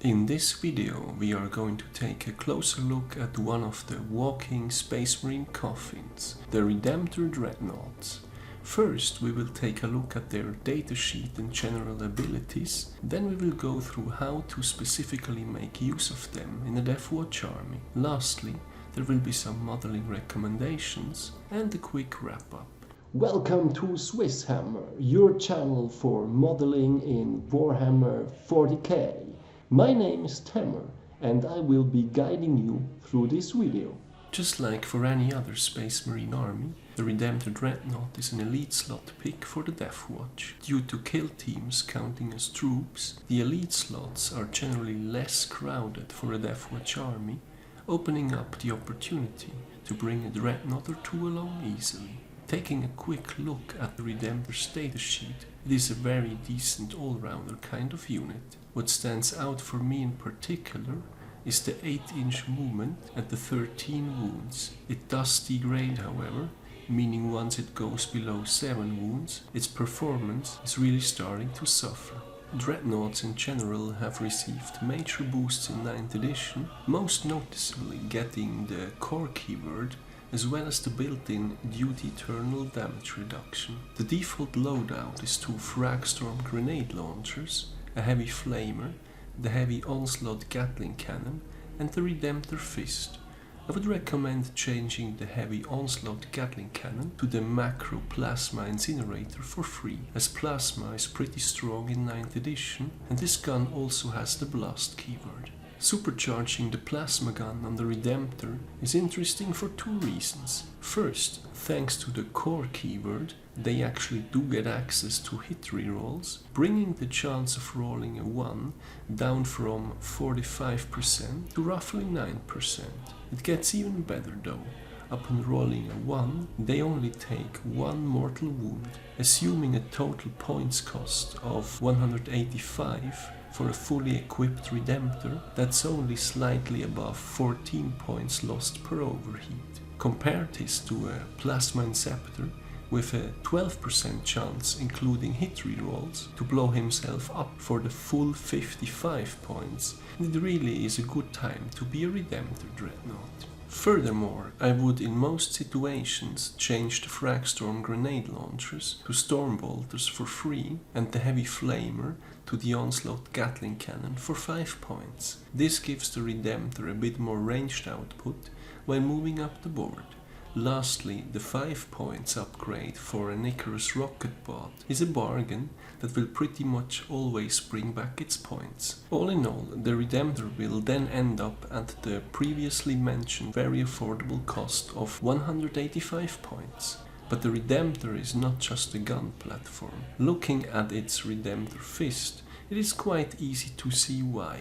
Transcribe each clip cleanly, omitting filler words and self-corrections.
In this video we are going to take a closer look at one of the walking Space Marine coffins, the Redemptor Dreadnoughts. First we will take a look at their datasheet and general abilities, then we will go through how to specifically make use of them in the Deathwatch army. Lastly, there will be some modeling recommendations and a quick wrap up. Welcome to SwissHammer, your channel for modeling in Warhammer 40k. My name is Tammer and I will be guiding you through this video. Just like for any other Space Marine army, the Redemptor Dreadnought is an elite slot pick for the Deathwatch. Due to kill teams counting as troops, the elite slots are generally less crowded for a Deathwatch army, opening up the opportunity to bring a Dreadnought or two along easily. Taking a quick look at the Redemptor's datasheet, it is a very decent all-rounder kind of unit. What stands out for me in particular is the 8-inch movement and the 13 wounds. It does degrade, however, meaning once it goes below 7 wounds, its performance is really starting to suffer. Dreadnoughts in general have received major boosts in 9th edition, most noticeably getting the core keyword as well as the built-in duty eternal damage reduction. The default loadout is 2 Fragstorm grenade launchers, a heavy flamer, the heavy onslaught Gatling cannon and the Redemptor fist. I would recommend changing the heavy onslaught Gatling cannon to the macro plasma incinerator for free, as plasma is pretty strong in 9th edition and this gun also has the blast keyword. Supercharging the plasma gun on the Redemptor is interesting for 2 reasons. First, thanks to the core keyword, they actually do get access to hit rerolls, bringing the chance of rolling a 1 down from 45% to roughly 9%. It gets even better though. Upon rolling a 1, they only take 1 mortal wound, assuming a total points cost of 185 for a fully equipped Redemptor. That's only slightly above 14 points lost per overheat. Compare this to a Plasma Inceptor with a 12% chance, including hit rerolls, to blow himself up for the full 55 points. It really is a good time to be a Redemptor Dreadnought. Furthermore, I would in most situations change the Fragstorm grenade launchers to storm bolters for free and the heavy flamer to the onslaught Gatling cannon for 5 points. This gives the Redemptor a bit more ranged output while moving up the board. Lastly, the 5 points upgrade for an Icarus rocket bot is a bargain that will pretty much always bring back its points. All in all, the Redemptor will then end up at the previously mentioned very affordable cost of 185 points. But the Redemptor is not just a gun platform. Looking at its Redemptor fist, it is quite easy to see why.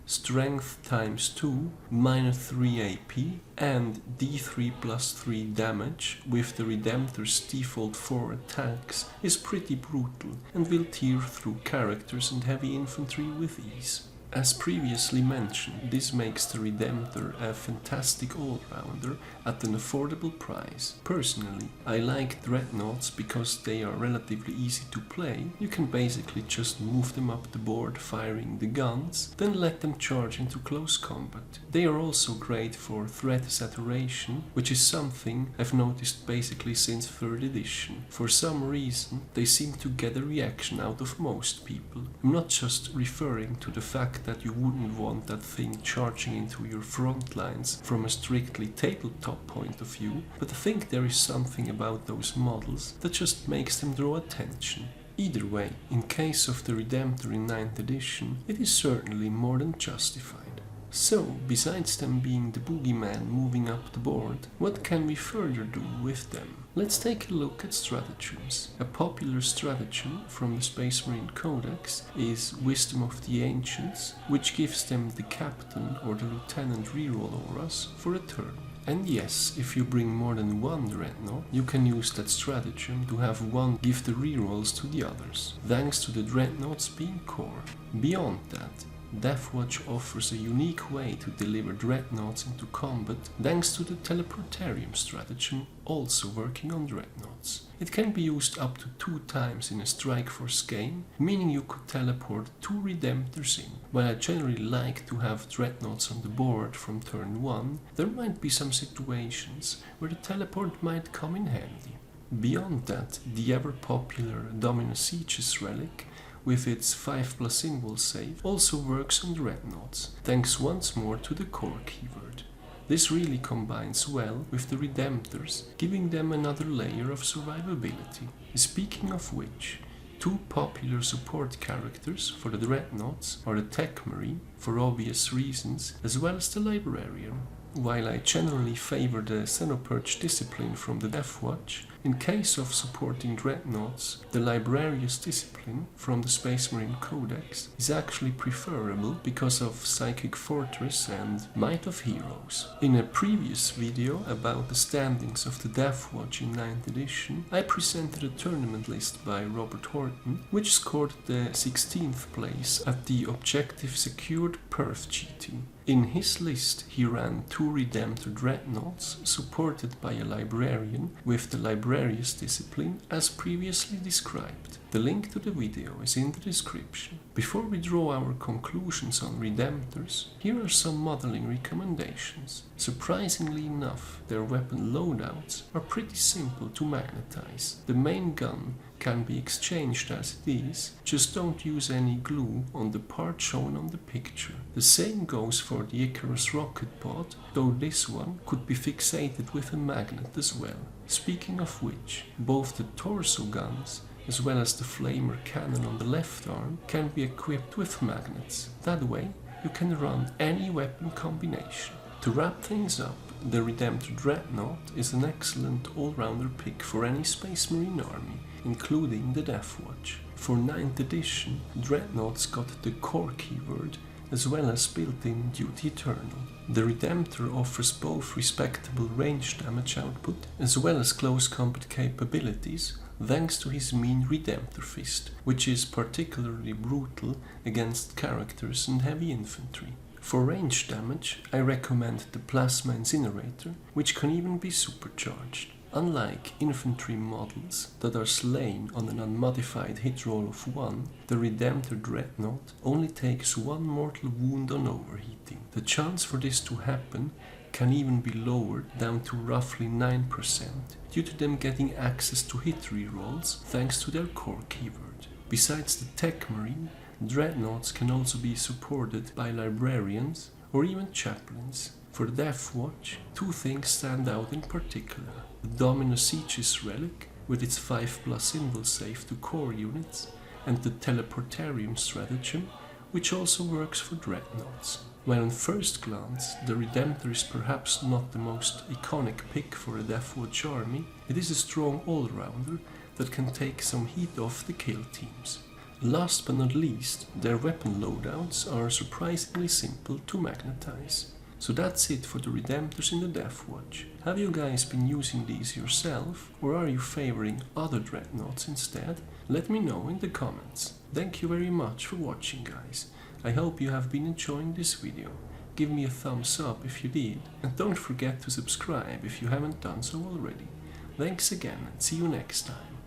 Strength times 2, minus 3 AP and D3 plus 3 damage with the Redemptor's default 4 attacks is pretty brutal and will tear through characters and heavy infantry with ease. As previously mentioned, this makes the Redemptor a fantastic all-rounder at an affordable price. Personally, I like Dreadnoughts because they are relatively easy to play. You can basically just move them up the board firing the guns, then let them charge into close combat. They are also great for threat saturation, which is something I've noticed basically since 3rd edition. For some reason, they seem to get a reaction out of most people. I'm not just referring to the fact that you wouldn't want that thing charging into your front lines from a strictly tabletop point of view, but I think there is something about those models that just makes them draw attention. Either way, in case of the Redemptor in 9th edition, it is certainly more than justified. So, besides them being the boogeyman moving up the board, what can we further do with them? Let's take a look at stratagems. A popular stratagem from the Space Marine Codex is Wisdom of the Ancients, which gives them the captain or the lieutenant reroll auras for a turn. And yes, if you bring more than 1 Dreadnought, you can use that stratagem to have one give the rerolls to the others, thanks to the Dreadnoughts being core. Beyond that, Deathwatch offers a unique way to deliver Dreadnoughts into combat thanks to the Teleportarium stratagem, also working on Dreadnoughts. It can be used up to 2 times in a Strike Force game, meaning you could teleport 2 Redemptors in. While I generally like to have Dreadnoughts on the board from turn 1, there might be some situations where the teleport might come in handy. Beyond that, the ever popular Dominus Siege's relic with its 5+ symbol save also works on Dreadnoughts, thanks once more to the core keyword. This really combines well with the Redemptors, giving them another layer of survivability. Speaking of which, 2 popular support characters for the Dreadnoughts are the Tech Marine, for obvious reasons, as well as the Librarian. While I generally favor the Xenopurge discipline from the Deathwatch, in case of supporting Dreadnoughts, the Librarius discipline from the Space Marine Codex is actually preferable because of Psychic Fortress and Might of Heroes. In a previous video about the standings of the Deathwatch in 9th edition, I presented a tournament list by Robert Horton, which scored the 16th place at the Objective Secured Perth cheating. In his list, he ran 2 Redemptor Dreadnoughts, supported by a Librarian with the Librarius discipline as previously described. The link to the video is in the description. Before we draw our conclusions on Redemptors, here are some modeling recommendations. Surprisingly enough, their weapon loadouts are pretty simple to magnetize. The main gun can be exchanged as it is, just don't use any glue on the part shown on the picture. The same goes for the Icarus rocket pod, though this one could be fixated with a magnet as well. Speaking of which, both the torso guns as well as the flamer cannon on the left arm can be equipped with magnets. That way you can run any weapon combination. To wrap things up, the Redemptor Dreadnought is an excellent all-rounder pick for any Space Marine army, including the Deathwatch. For 9th edition, Dreadnoughts got the core keyword as well as built-in Duty Eternal. The Redemptor offers both respectable range damage output as well as close combat capabilities, thanks to his mean Redemptor Fist, which is particularly brutal against characters and heavy infantry. For range damage, I recommend the Plasma Incinerator, which can even be supercharged. Unlike infantry models that are slain on an unmodified hit roll of 1, the Redemptor Dreadnought only takes 1 mortal wound on overheating. The chance for this to happen can even be lowered down to roughly 9% due to them getting access to hit rerolls thanks to their core keyword. Besides the Tech Marine, Dreadnoughts can also be supported by Librarians or even Chaplains. For the Deathwatch, 2 things stand out in particular. The Dominus Siege's relic, with its 5+ symbol save to core units, and the Teleportarium stratagem, which also works for Dreadnoughts. While on first glance, the Redemptor is perhaps not the most iconic pick for a Deathwatch army, it is a strong all-rounder that can take some heat off the kill teams. Last but not least, their weapon loadouts are surprisingly simple to magnetize. So that's it for the Redemptors in the Deathwatch. Have you guys been using these yourself, or are you favoring other Dreadnoughts instead? Let me know in the comments. Thank you very much for watching, guys. I hope you have been enjoying this video. Give me a thumbs up if you did, and don't forget to subscribe if you haven't done so already. Thanks again, and see you next time.